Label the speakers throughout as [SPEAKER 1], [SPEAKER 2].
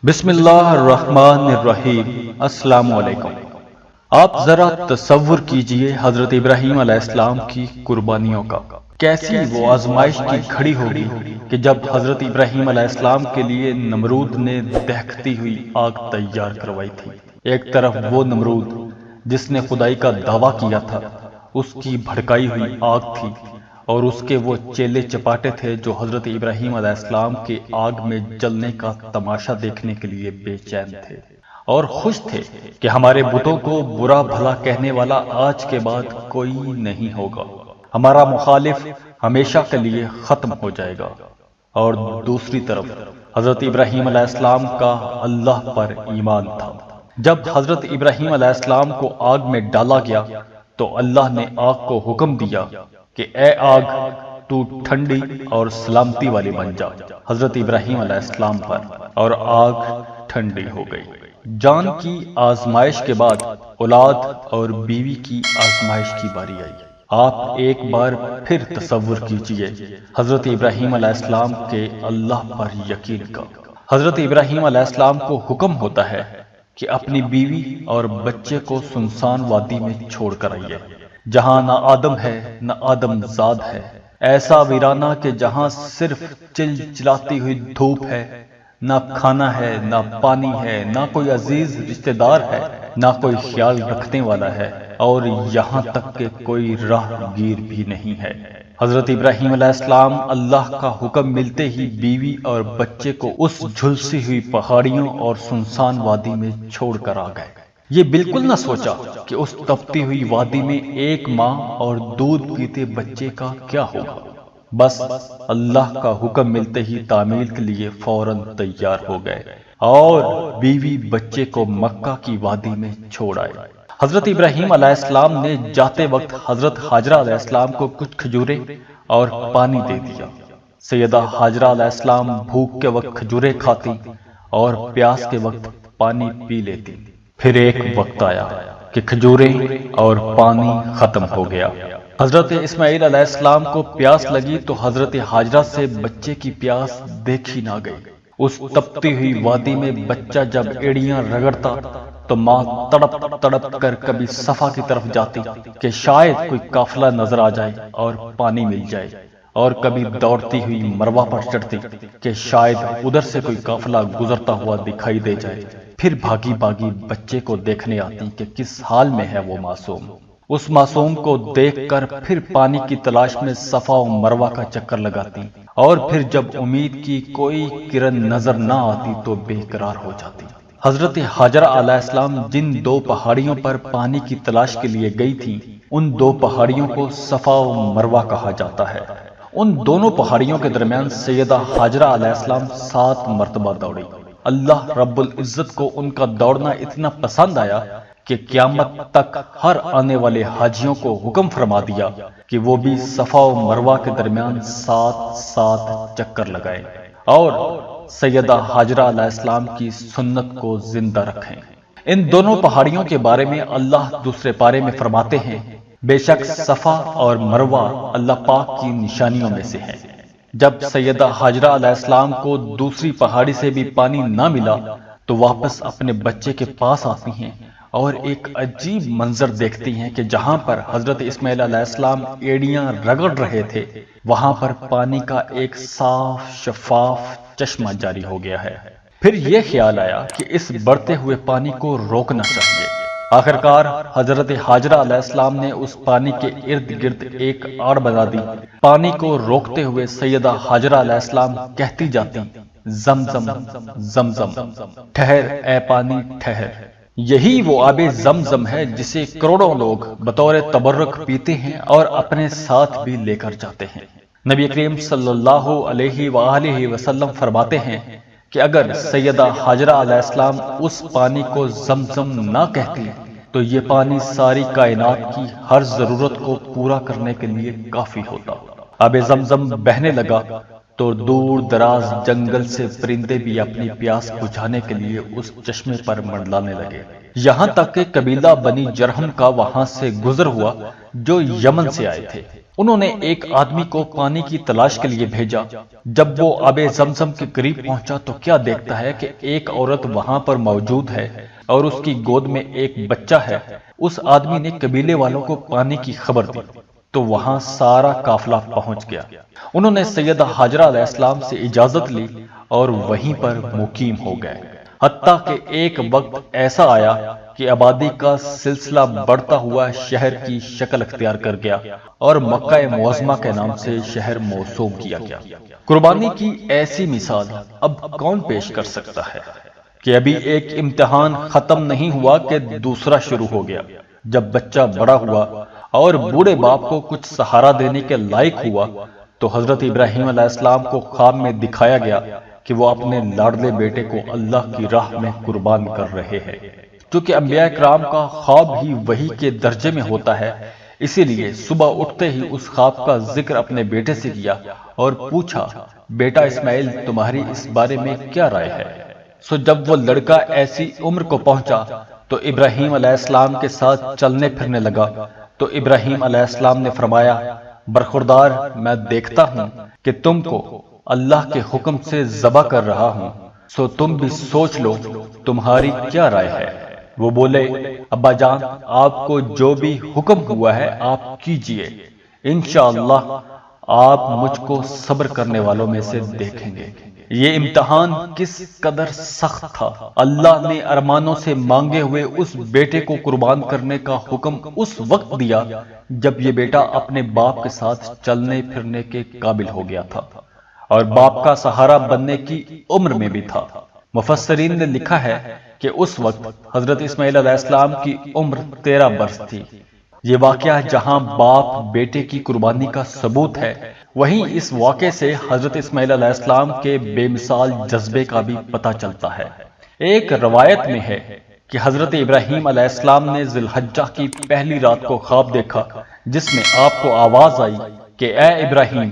[SPEAKER 1] بسم اللہ الرحمن الرحیم۔ السلام علیکم۔ آپ ذرا تصور کیجئے حضرت ابراہیم علیہ السلام کی قربانیوں کا۔ کیسی وہ آزمائش کی گھڑی ہوگی کہ جب حضرت ابراہیم علیہ السلام کے لیے نمرود نے دہکتی ہوئی آگ تیار کروائی تھی۔ ایک طرف وہ نمرود جس نے خدائی کا دعویٰ کیا تھا، اس کی بھڑکائی ہوئی آگ تھی، اور اس کے وہ چیلے چپاٹے تھے جو حضرت ابراہیم علیہ السلام کے آگ میں جلنے کا تماشا دیکھنے کے لیے بے چین تھے اور خوش تھے کہ ہمارے بتوں کو برا بھلا کہنے والا آج کے بعد کوئی نہیں ہوگا، ہمارا مخالف ہمیشہ کے لیے ختم ہو جائے گا۔ اور دوسری طرف حضرت ابراہیم علیہ السلام کا اللہ پر ایمان تھا۔ جب حضرت ابراہیم علیہ السلام کو آگ میں ڈالا گیا تو اللہ نے آگ کو حکم دیا کہ اے آگ، تو ٹھنڈی اور سلامتی والی بن جا حضرت ابراہیم علیہ السلام پر، اور آگ ٹھنڈی ہو گئی۔ جان کی آزمائش کے بعد اولاد اور بیوی کی آزمائش کی باری آئی۔ آپ ایک بار پھر تصور کیجئے حضرت ابراہیم علیہ السلام کے اللہ پر یقین کا۔ حضرت ابراہیم علیہ السلام کو حکم ہوتا ہے کہ اپنی بیوی اور بچے کو سنسان وادی میں چھوڑ کر آئیے، جہاں نہ آدم ہے نہ آدم زاد ہے، ایسا ویرانہ کہ جہاں صرف چلچلاتی ہوئی دھوپ ہے، نہ کھانا ہے نہ پانی ہے، نہ کوئی عزیز رشتہ دار ہے، نہ کوئی خیال رکھنے والا ہے، اور یہاں تک کہ کوئی راہ گیر بھی نہیں ہے۔ حضرت ابراہیم علیہ السلام اللہ کا حکم ملتے ہی بیوی اور بچے کو اس جھلسی ہوئی پہاڑیوں اور سنسان وادی میں چھوڑ کر آ گئے۔ یہ بالکل نہ سوچا کہ اس تپتی ہوئی وادی میں ایک ماں اور دودھ پیتے بچے کا کیا ہوگا۔ بس اللہ کا حکم ملتے ہی تعمیل کے لیے فوراً تیار ہو گئے اور بیوی بچے کو مکہ کی وادی میں چھوڑ آئے۔ حضرت ابراہیم علیہ السلام نے جاتے وقت حضرت حاجرہ علیہ السلام کو کچھ کھجوریں اور پانی دے دیا۔ سیدہ حاجرہ علیہ السلام بھوک کے وقت کھجوریں کھاتی اور پیاس کے وقت پانی پی لیتی۔ پھر ایک وقت آیا کہ کھجوریں اور پانی ختم ہو گیا۔ حضرت اسماعیل علیہ السلام کو پیاس لگی تو حضرت حاجرہ سے بچے کی پیاس دیکھی نہ گئی۔ اس تپتی ہوئی وادی میں بچہ جب ایڑیاں رگڑتا تو ماں تڑپ تڑپ کر کبھی صفا کی طرف جاتی کہ شاید کوئی قافلہ نظر آ جائے اور پانی مل جائے، اور کبھی دوڑتی ہوئی مروہ پر چڑھتی کہ شاید ادھر سے کوئی قافلہ گزرتا ہوا دکھائی دے جائے۔ پھر بھاگی بھاگی بچے کو دیکھنے آتی کہ کس حال میں ہے وہ معصوم۔ اس معصوم کو دیکھ کر پھر پانی کی تلاش میں صفا و مروہ کا چکر لگاتی، اور پھر جب امید کی کوئی کرن نظر نہ آتی تو بے قرار ہو جاتی۔ حضرت حاجرہ علیہ السلام جن دو پہاڑیوں پر پانی کی تلاش کے لیے گئی تھی، ان دو پہاڑیوں کو صفا و مروہ کہا جاتا ہے۔ ان دونوں پہاڑیوں کے درمیان سیدہ حاجرہ علیہ السلام 7 مرتبہ دوڑی۔ اللہ رب العزت کو ان کا دوڑنا اتنا پسند آیا کہ قیامت تک ہر آنے والے حاجیوں کو حکم فرما دیا کہ وہ بھی صفا و مروہ کے درمیان 7 چکر لگائیں اور سیدہ حاجرہ علیہ السلام کی سنت کو زندہ رکھیں۔ ان دونوں پہاڑیوں کے بارے میں اللہ دوسرے پارے میں فرماتے ہیں، بے شک صفا اور مروہ اللہ پاک کی نشانیوں میں سے ہیں۔ جب سیدہ حاجرہ علیہ السلام کو دوسری پہاڑی سے بھی پانی نہ ملا تو واپس اپنے بچے کے پاس آتی ہیں اور ایک عجیب منظر دیکھتی ہیں کہ جہاں پر حضرت اسماعیل علیہ السلام ایڑیاں رگڑ رہے تھے، وہاں پر پانی کا ایک صاف شفاف چشمہ جاری ہو گیا ہے۔ پھر یہ خیال آیا کہ اس بڑھتے ہوئے پانی کو روکنا چاہیے۔ آخرکار حضرت حاجرہ علیہ السلام نے اس پانی کے ارد گرد ایک آڑ بنا دی۔ پانی کو روکتے ہوئے سیدہ حاجرہ علیہ السلام کہتی جاتی، زمزم زمزم، ٹھہر اے پانی ٹھہر۔ یہی وہ آب زمزم ہے جسے کروڑوں لوگ بطور تبرک پیتے ہیں اور اپنے ساتھ بھی لے کر جاتے ہیں۔ نبی کریم صلی اللہ علیہ وآلہ وسلم فرماتے ہیں کہ اگر سیدہ حاجرہ علیہ السلام اس پانی کو زمزم نہ کہتی تو یہ پانی ساری کائنات کی ہر ضرورت کو پورا کرنے کے لیے کافی ہوتا۔ آب زمزم بہنے لگا تو دور دراز جنگل سے پرندے بھی اپنی پیاس بجھانے کے لیے اس چشمے پر منڈلانے لگے۔ یہاں تک کہ قبیلہ بنی جرہم کا وہاں سے گزر ہوا جو یمن سے آئے تھے۔ انہوں نے ایک آدمی کو پانی کی تلاش کے لیے بھیجا۔ جب وہ آب زمزم کے قریب پہنچا تو کیا دیکھتا ہے کہ ایک عورت وہاں پر موجود ہے اور اس کی گود میں ایک بچہ ہے۔ اس آدمی نے قبیلے والوں کو پانی کی خبر دی تو وہاں سارا قافلہ پہنچ گیا۔ انہوں نے سیدہ حاجرہ علیہ السلام سے اجازت لی اور وہیں پر مقیم ہو گئے، حتیٰ کہ ایک وقت ایسا آیا کہ آبادی کا سلسلہ بڑھتا ہوا شہر کی شکل اختیار کر گیا اور مکہ معظمہ کے نام سے شہر موسوم کیا گیا۔ قربانی کی ایسی مثال اب کون پیش کر سکتا ہے کہ ابھی ایک امتحان ختم نہیں ہوا کہ دوسرا شروع ہو گیا۔ جب بچہ بڑا ہوا اور بوڑھے باپ کو کچھ سہارا دینے کے لائق ہوا تو حضرت ابراہیم علیہ السلام کو خواب میں دکھایا گیا کہ وہ اپنے لاڈلے بیٹے کو اللہ کی راہ میں قربان کر رہے ہیں۔ چونکہ انبیاء کرام کا خواب ہی وحی کے درجے میں ہوتا ہے، اسی لیے صبح اٹھتے ہی اس خواب کا ذکر اپنے بیٹے سے کیا اور پوچھا، بیٹا اسماعیل تمہاری اس بارے میں کیا رائے ہے؟ سو جب وہ لڑکا ایسی عمر کو پہنچا تو ابراہیم علیہ السلام کے ساتھ چلنے پھرنے لگا۔ تو ابراہیم علیہ السلام نے فرمایا، برخوردار میں دیکھتا ہوں کہ تم کو اللہ کے حکم سے ذبح کر رہا ہوں، سو تم بھی سوچ لو تمہاری کیا رائے ہے؟ وہ بولے، ابا جان آپ کو جو بھی حکم ہوا ہے آپ کیجئے، انشاءاللہ آپ مجھ کو صبر کرنے والوں میں سے دیکھیں گے۔ یہ امتحان کس قدر سخت تھا۔ اللہ نے ارمانوں سے مانگے ہوئے اس بیٹے کو قربان کرنے کا حکم اس وقت دیا جب یہ بیٹا اپنے باپ کے ساتھ چلنے پھرنے کے قابل ہو گیا تھا اور باپ کا سہارا بننے کی عمر میں بھی تھا۔ مفسرین نے لکھا ہے کہ اس وقت حضرت اسماعیل علیہ السلام کی عمر 13 برس تھی۔ یہ واقعہ جہاں باپ بیٹے کی قربانی کا ثبوت ہے، وہیں اس واقعے سے حضرت اسماعیل علیہ السلام کے بے مثال جذبے کا بھی پتہ چلتا ہے۔ ایک روایت میں ہے کہ حضرت ابراہیم علیہ السلام نے ذی الحجہ کی پہلی رات کو خواب دیکھا جس میں آپ کو آواز آئی کہ اے ابراہیم،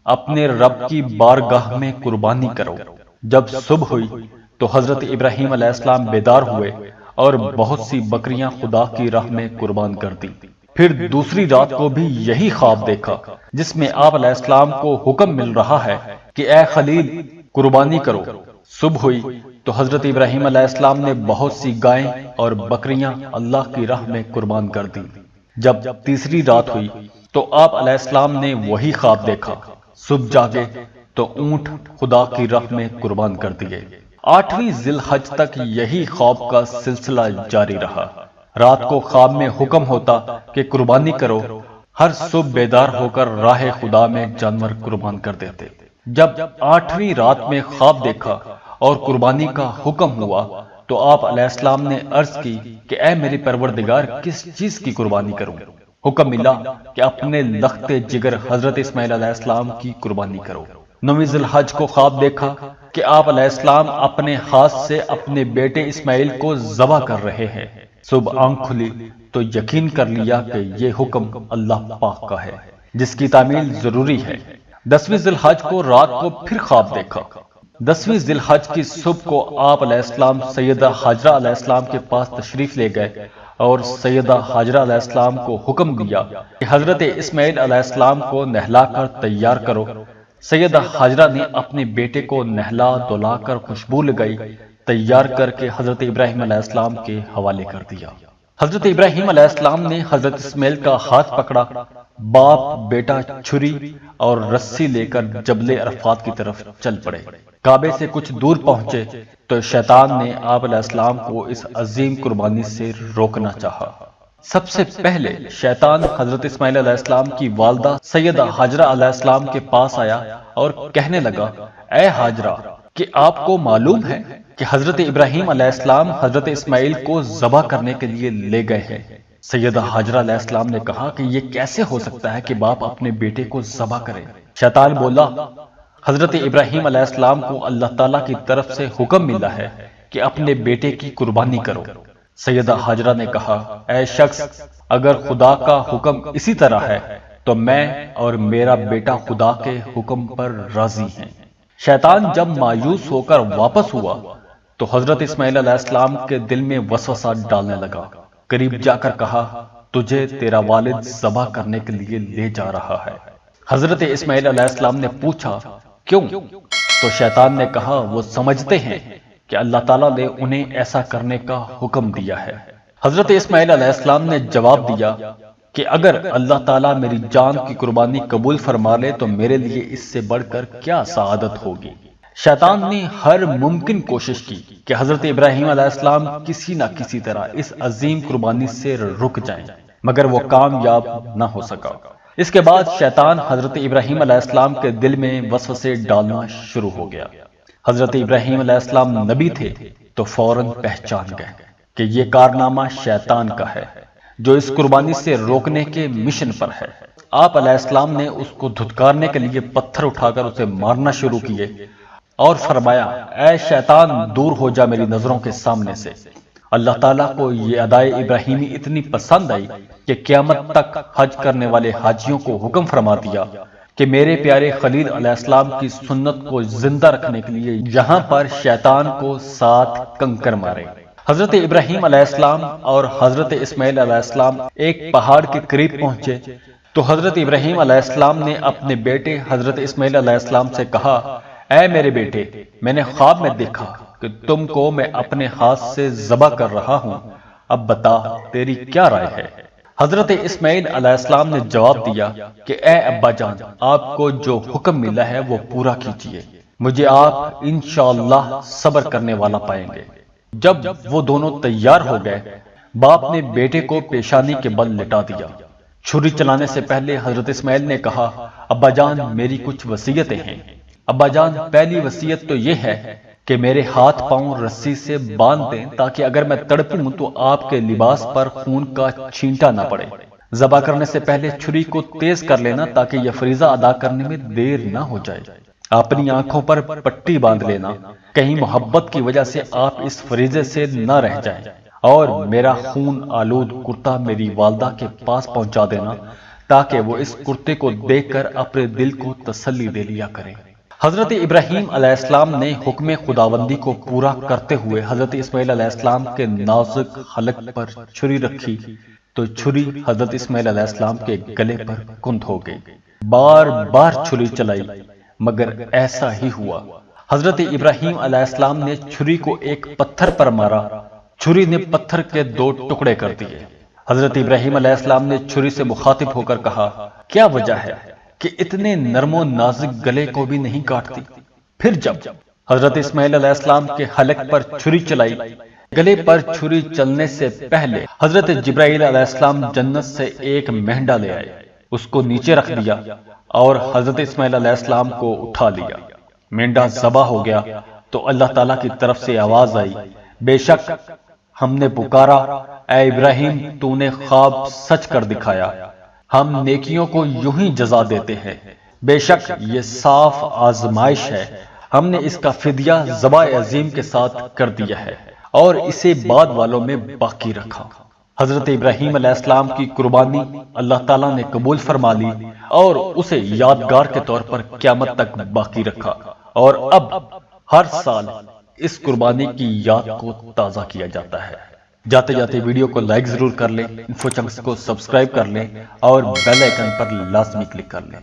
[SPEAKER 1] اپنے رب کی بارگاہ میں قربانی کرو۔ جب صبح ہوئی تو حضرت ابراہیم علیہ السلام بیدار ہوئے اور بہت سی بکریاں خدا کی راہ میں قربان کر دی۔ پھر دوسری رات کو بھی یہی خواب دیکھا جس میں آپ علیہ السلام کو حکم مل رہا ہے کہ اے خلیل قربانی کرو۔ صبح ہوئی تو حضرت ابراہیم علیہ السلام نے بہت سی گائیں اور بکریاں اللہ کی راہ میں قربان کر دی۔ جب تیسری رات ہوئی تو آپ علیہ السلام نے وہی خواب دیکھا۔ صبح جاگے تو اونٹ خدا کی راہ میں قربان کر دیے۔ 8ویں ذی الحج تک یہی خواب کا سلسلہ جاری رہا۔ رات کو خواب میں حکم ہوتا کہ قربانی کرو، ہر صبح بیدار ہو کر راہ خدا میں جانور قربان کر دیتے۔ جب 8ویں رات میں خواب دیکھا اور قربانی کا حکم ہوا تو آپ علیہ السلام نے عرض کی کہ اے میرے پروردگار، کس چیز کی قربانی کروں؟ حکم ملا کہ اپنے لخت جگر حضرت اسماعیل علیہ السلام کی قربانی کرو۔ 9ویں ذی الحج کو خواب دیکھا کہ آپ علیہ السلام اپنے ہاتھ سے اپنے بیٹے اسماعیل کو ذبح کر رہے ہیں۔ صبح آنکھ کھلی تو یقین کر لیا کہ یہ حکم اللہ پاک کا ہے جس کی تعمیل ضروری ہے۔ 10ویں ذی الحج کو رات کو پھر خواب دیکھا۔ 10ویں ذی الحج کی صبح کو آپ علیہ السلام سیدہ حاجرہ علیہ السلام کے پاس تشریف لے گئے اور سیدہ حاجرہ علیہ السلام کو حکم دیا کہ حضرت اسماعیل علیہ السلام کو نہلا کر تیار کرو۔ سیدہ حاجرہ نے اپنے بیٹے کو نہلا دھلا کر خوشبو لگائی، تیار کر کے حضرت ابراہیم علیہ السلام کے حوالے کر دیا۔ حضرت ابراہیم علیہ السلام نے حضرت اسماعیل کا ہاتھ پکڑا۔ باپ بیٹا چھری اور رسی لے کر جبل عرفات کی طرف چل پڑے۔ کعبے سے کچھ دور پہنچے تو شیطان نے آپ علیہ السلام کو اس عظیم قربانی سے روکنا چاہا۔ سب سے پہلے شیطان حضرت اسماعیل علیہ السلام کی والدہ سیدہ حاجرہ علیہ السلام کے پاس آیا اور کہنے لگا، اے حاجرہ، کہ آپ کو معلوم ہے کہ حضرت ابراہیم علیہ السلام حضرت اسماعیل کو ذبح کرنے کے لیے لے گئے ہیں۔ سیدہ حاجرہ علیہ السلام نے کہا کہ یہ کیسے ہو سکتا ہے کہ باپ اپنے بیٹے کو ذبح کرے؟ شیطان بولا، حضرت ابراہیم علیہ السلام کو اللہ تعالیٰ کی طرف سے حکم ملا ہے کہ اپنے بیٹے کی قربانی کرو۔ سیدہ حاجرہ نے کہا، اے شخص، اگر خدا کا حکم اسی طرح ہے تو میں اور میرا بیٹا خدا کے حکم پر راضی ہیں۔ شیطان جب مایوس ہو کر واپس ہوا تو حضرت اسماعیل علیہ السلام کے دل میں وسوسہ ڈالنے لگا۔ قریب جا کر کہا، تجھے تیرا والد ذبح کرنے کے لیے لے جا رہا ہے۔ حضرت اسماعیل علیہ السلام نے پوچھا، کیوں؟ تو شیطان نے کہا، وہ سمجھتے ہیں کہ اللہ تعالیٰ نے انہیں ایسا کرنے کا حکم دیا ہے۔ حضرت اسماعیل علیہ السلام نے جواب دیا کہ اگر اللہ تعالیٰ میری جان کی قربانی قبول فرما لے تو میرے لیے اس سے بڑھ کر کیا سعادت ہوگی۔ شیطان نے ہر ممکن کوشش کی کہ حضرت ابراہیم علیہ السلام کسی نہ کسی طرح اس عظیم قربانی سے رک جائیں، مگر وہ کامیاب نہ ہو سکا۔ اس کے بعد شیطان حضرت ابراہیم علیہ السلام کے دل میں وسوسے ڈالنا شروع ہو گیا۔ حضرت ابراہیم علیہ السلام نبی تھے تو فوراً پہچان گئے کہ یہ کارنامہ شیطان کا ہے جو اس قربانی سے روکنے کے مشن پر ہے۔ آپ علیہ السلام نے اس کو دھتکارنے کے لیے پتھر اٹھا کر اسے مارنا شروع کیے اور فرمایا، اے شیطان دور ہو جا میری نظروں کے سامنے سے۔ اللہ تعالیٰ کو یہ ادائے ابراہیمی اتنی پسند آئی کہ قیامت تک حج کرنے والے حاجیوں کو حکم فرما دیا کہ میرے پیارے خلیل علیہ السلام کی سنت کو زندہ رکھنے کے لیے یہاں پر شیطان کو 7 کنکر مارے۔ حضرت ابراہیم علیہ السلام اور حضرت اسماعیل علیہ السلام ایک پہاڑ کے قریب پہنچے تو حضرت ابراہیم علیہ السلام نے اپنے بیٹے حضرت اسماعیل علیہ السلام سے کہا، اے میرے بیٹے، میں نے خواب میں دیکھا کہ تم کو میں اپنے ہاتھ سے ذبح کر رہا ہوں، اب بتا تیری کیا رائے ہے؟ حضرت اسماعیل علیہ السلام نے جواب دیا کہ اے ابا جان، آپ کو جو حکم ملا ہے وہ پورا کیجیے، مجھے آپ انشاءاللہ صبر کرنے والا پائیں گے۔ جب وہ دونوں تیار ہو گئے، باپ نے بیٹے کو پیشانی کے بل لٹا دیا۔ چھری چلانے سے پہلے حضرت اسماعیل نے کہا، ابا جان میری کچھ وصیتیں ہیں۔ ابا جان، پہلی وصیت تو یہ ہے کہ میرے ہاتھ پاؤں رسی سے باندھ دیں تاکہ اگر میں تڑپوں تو آپ کے لباس پر خون کا چھینٹا نہ پڑے۔ ذبح کرنے سے پہلے چھری کو تیز کر لینا تاکہ یہ فریضہ ادا کرنے میں دیر نہ ہو جائے۔ اپنی آنکھوں پر پٹی باندھ لینا، کہیں محبت کی وجہ سے آپ اس فریضے سے نہ رہ جائیں، اور میرا خون آلود کرتا میری والدہ کے پاس پہنچا دینا تاکہ وہ اس کرتے کو دیکھ کر اپنے دل کو تسلی دے لیا کریں۔ حضرت ابراہیم علیہ السلام نے حکم خداوندی کو پورا کرتے ہوئے حضرت اسماعیل علیہ السلام کے نازک حلق پر چھری رکھی تو چھری حضرت اسماعیل علیہ السلام کے گلے پر کند ہو گئی۔ بار بار چھری چلائی مگر ایسا ہی ہوا۔ حضرت ابراہیم علیہ السلام نے چھری کو ایک پتھر پر مارا، چھری نے پتھر کے 2 ٹکڑے کر دیے۔ حضرت ابراہیم علیہ السلام نے چھری سے مخاطب ہو کر کہا، کیا وجہ ہے کہ اتنے نرم و نازک گلے کو بھی نہیں کاٹتی؟ پھر جب حضرت اسماعیل علیہ السلام کے حلق پر چھری چلائی، گلے پر چھری چلنے سے پہلے حضرت جبرائیل علیہ السلام جنت سے ایک مہنڈا لے آئے، اس کو نیچے رکھ دیا اور حضرت اسماعیل علیہ السلام کو اٹھا لیا۔ مینڈا ذبح ہو گیا تو اللہ تعالیٰ کی طرف سے آواز آئی، بے شک ہم نے پکارا، اے ابراہیم تو نے خواب سچ کر دکھایا، ہم نیکیوں کو یوں ہی جزا دیتے ہیں، بے شک یہ صاف آزمائش ہے، ہم نے اس کا فدیہ ذبح عظیم کے ساتھ کر دیا ہے اور اسے بعد والوں میں باقی رکھا۔ حضرت ابراہیم علیہ السلام کی قربانی اللہ تعالیٰ نے قبول فرما لی اور اسے یادگار کے طور پر قیامت تک باقی رکھا، اور اب ہر سال اس قربانی کی یاد کو تازہ کیا جاتا ہے۔ جاتے جاتے ویڈیو کو لائک ضرور کر لیں، انفو چنکس کو سبسکرائب کر لیں اور بیل آئیکن پر لازمی کلک کر لیں۔